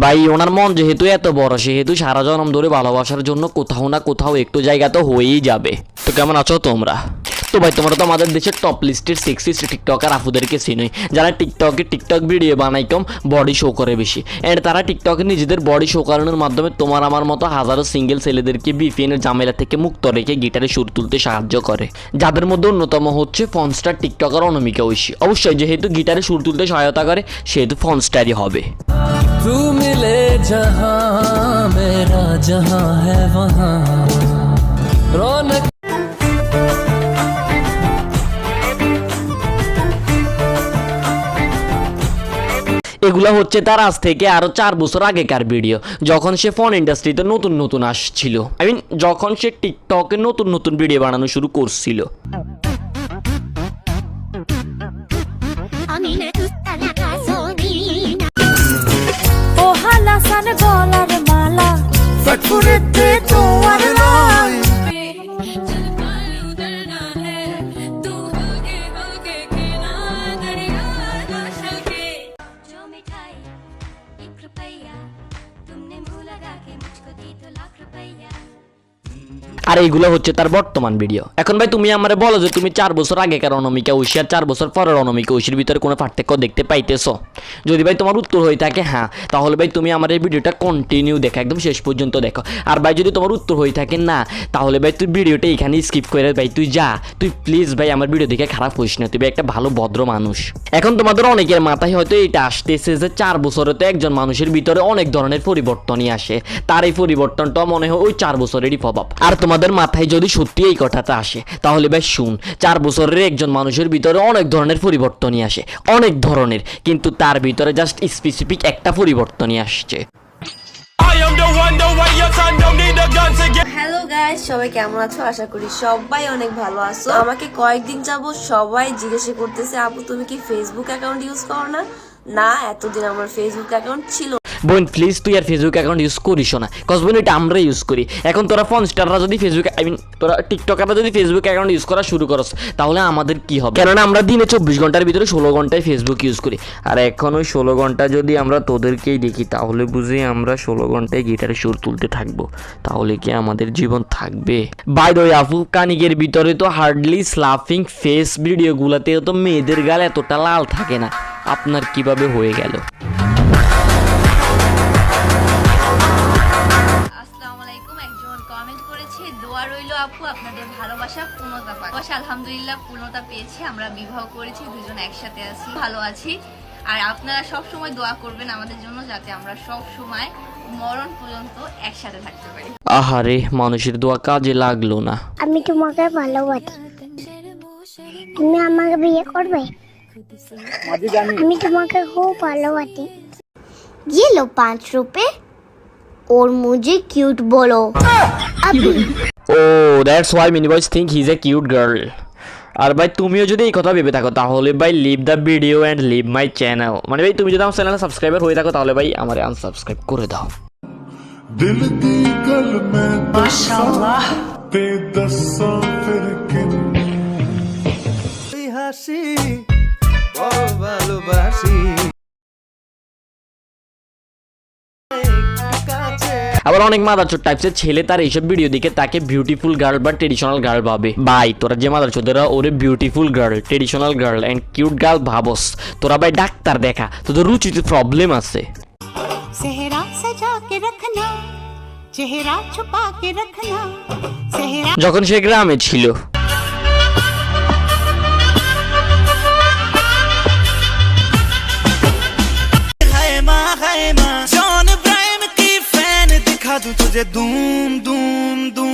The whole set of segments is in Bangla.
ভাই ওনার মন যেহেতু এত বড় সেহেতু সারা জনম ধরে ভালোবাসার জন্য কোথাও না কোথাও একটু জায়গা তো হয়েই যাবে। তো কেমন আছো তোমরা? তো ভাই তোমরা তো আমাদের দেশের টপ লিস্টের সেক্সি টিকটকার আপুদেরকে চিনোই, যারা টিকটক ভিডিও বানাই কম, বডি শো করে বেশি। এন্ড তারা টিকটকে নিজেদের বডি শো করানোর মাধ্যমে তোমার আমার মতো হাজারো সিঙ্গেল ছেলেদেরকে বিপিএনের ঝামেলা থেকে মুক্ত রেখে গিটারে সুর তুলতে সাহায্য করে। যাদের মধ্যে অন্যতম হচ্ছে ফোনস্টার টিকটকার অনামিকা ঐশী। অবশ্যই যেহেতু গিটারে সুর তুলতে সহায়তা করে সেহেতু ফোনস্টারই হবে। तू मिले जहां मेरा जहां है वहां रौनक। এগুলা হচ্ছে তার আজ থেকে আরো 4 বছর আগেকার ভিডিও, যখন সে ফোন ইন্ডাস্ট্রিতে নতুন আসছিল। আই মিন যখন সে টিকটকে নতুন ভিডিও বানানো শুরু করছিল। আর এইগুলো হচ্ছে তার বর্তমান ভিডিও। এখন ভাই তুমি আমারে বলো যে তুমি 4 বছর আগেকার অনামিকা ঐশী আর 4 বছর পরের অনামিকা ঐশীর ভিতরে কোনো পার্থক্য দেখতে পাইতেছো? যদি ভাই তোমার উত্তর হয়ে থাকে হ্যাঁ, তাহলে ভাই তুমি আমার এই ভিডিওটা কন্টিনিউ দেখো, একদম শেষ পর্যন্ত দেখো। আর ভাই যদি তোমার উত্তর হয়ে থাকে না, তাহলে ভাই তুই ভিডিওটা এখানে স্কিপ করে ভাই তুই যা, তুই প্লিজ ভাই আমার ভিডিও দেখে খারাপ হইস না, তুই একটা ভালো ভদ্র মানুষ। এখন তোমাদের অনেকের মাথায় হয়তো এটা আসতেছে যে 4 বছরে তো একজন মানুষের ভিতরে অনেক ধরনের পরিবর্তনই আসে, তার এই পরিবর্তনটা মনে হয় ওই 4 বছরেরই প্রভাব। আর তোমাদের মাথায় যদি সত্যি এই কথাটা আসে তাহলে ভাই শুন, 4 বছরের একজন মানুষের ভিতরে অনেক ধরনের পরিবর্তনই আসে, অনেক ধরনের, কিন্তু তার ভিতরে জাস্ট স্পেসিফিক একটা পরিবর্তনই আসছে। হ্যালো গাইস, সবাই কেমন আছো? আশা করি সবাই অনেক ভালো আছো। আমাকে কয়েকদিন যাবত সবাই জিজ্ঞাসা করতেছে আপু তুমি কি ফেসবুক অ্যাকাউন্ট ইউজ করো না? না, এতদিন আমার ফেসবুক অ্যাকাউন্ট ছিল। বোন প্লিজ তুই আর ফেসবুক অ্যাকাউন্ট ইউজ করিস না, কজ বোন এটা আমরা ইউজ করি। এখন তোরা ফোনস্টাররা যদি ফেসবুক তোরা টিকটকাররা যদি ফেসবুক অ্যাকাউন্ট ইউজ করা শুরু করস তাহলে আমাদের কি হবে? কেননা আমরা দিনে 24 ঘন্টার ভিতরে 16 ঘন্টায় ফেসবুক ইউজ করি। আর এখন ওই 16 ঘন্টা যদি আমরা তোদেরকেই দেখি তাহলে বুঝি আমরা 16 ঘন্টায় গিটারে সুর তুলতে থাকবো, তাহলে কি আমাদের জীবন থাকবে? বাই দ্য ওয়ে আফু কানিকের ভিতরে তো হার্ডলি স্লাফিং ফেস ভিডিওগুলোতেও তো মেয়েদের গাল এতটা লাল থাকে না, আপনার কিভাবে হয়ে গেল? দোয়া রইল আপু আপনাদের ভালোবাসা পূর্ণতা পাক। আলহামদুলিল্লাহ পূর্ণতা পেয়েছি, আমরা বিবাহ করেছি, দুজন একসাথে আছি, ভালো আছি। আর আপনারা সব সময় দোয়া করবেন আমাদের জন্য, যাতে আমরা সব সময় মরণ পর্যন্ত একসাথে থাকতে পারি। আহারে মানুষের দোয়া কাজে লাগলো না। আমি তোমাকে ভালোবাসি, তুমি আমাকে বিয়ে করবে? আমি তোমাকে খুব ভালোবাসি। ये लो 5 रुपए और मुझे क्यूट बोलो। Oh, that's why many boys think he's a cute girl. আর ভাই তুমিও যদি এই কথা ভেবে থাকো তাহলে ভাই leave the video and leave my channel. মানে ভাই তুমি যদি আমার চ্যানেলে সাবস্ক্রাইবার হয়ে থাকো তাহলে ভাই আমার আনসাবস্ক্রাইব করে দাও। दिल दी गल में माशाअल्लाह ते दस्सां फिर किन्नू হাসি বড় ভালোবাসি। আবার অনেক মাদারচোদ টাইপসের ছেলে তার এইসব ভিডিও দেখে তাকে বিউটিফুল গার্ল বা ট্রেডিশনাল গার্ল ভাবে। ভাই তোরা যে মাদারচোদেরা ওরে beautiful girl, traditional girl and cute girl ভাবস, তোরা ভাই ডাক্তার দেখা, তোদের রুচিতে প্রবলেম আছে। सेहरा सजा के रखना, चेहरा छुपा के रखना, सेहरा। যখন সে গ্রামে ছিল तुझे दूम दूम दूम।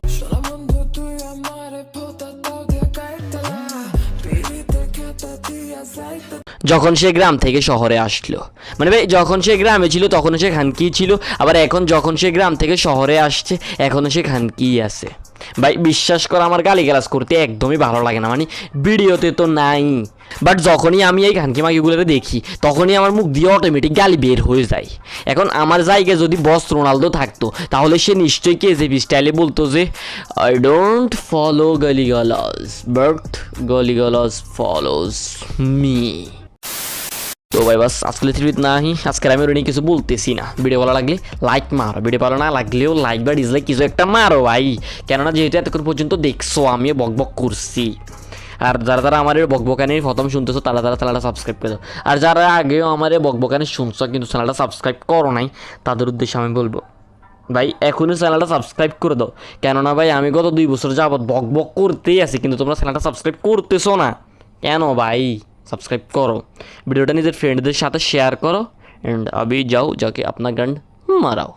যখন সে গ্রাম থেকে শহরে আসলো, মানে ভাই যখন সে গ্রামে ছিল তখন সে খানকি ছিল, আবার এখন যখন সে গ্রাম থেকে শহরে আসছে এখনো সে খানকি আছে। ভাই বিশ্বাস কর আমার গালিগালাজ করতে একদমই ভালো লাগে না, মানে ভিডিওতে তো নাই, বাট যখনই আমি এই খানকি মাগিগুলোতে দেখি তখনই আমার মুখ দিয়ে অটোমেটিক গালি বের হয়ে যায়। এখন আমার জায়গায় যদি বস রোনালদো থাকতো তাহলে সে নিশ্চয়ই কেজেপি স্টাইলে বলতো যে আই ডোন্ট ফলো গালিগালাজ বাট গালিগালাজ ফলোজ মি। তো তো ভাই বাস আজকে থ্রিট না হি আজকের আমি ওর নিয়ে কিছু বলতেছি না। ভিডিও ভালো লাগলে লাইক মারো, ভিডিও ভালো না লাগলেও লাইক বা ডিসলাইক কিছু একটা মারো ভাই, কেননা যেহেতু এতক্ষণ পর্যন্ত দেখছো আমিও বকবক করছি। আর যারা যারা আমার বকবকানি প্রথম শুনতেছো তারা তারা চ্যানেলটা সাবস্ক্রাইব করে দাও, আর যারা আগেও আমার বকবকানি শুনছো কিন্তু চ্যানেলটা সাবস্ক্রাইব করো নাই তাদের উদ্দেশ্যে আমি বলবো ভাই এখনই চ্যানেলটা সাবস্ক্রাইব করে দাও, কেননা ভাই আমি গত 2 বছর যাবত বকবক করতেই আছি কিন্তু তোমরা চ্যানেলটা সাবস্ক্রাইব করতেছো না কেন ভাই? সাবস্ক্রাইব করো, ভিডিওটা নিজের ফ্রেন্ডদের সাথে শেয়ার করো, অ্যান্ড अभी जाओ जाके अपना गंड माराओ।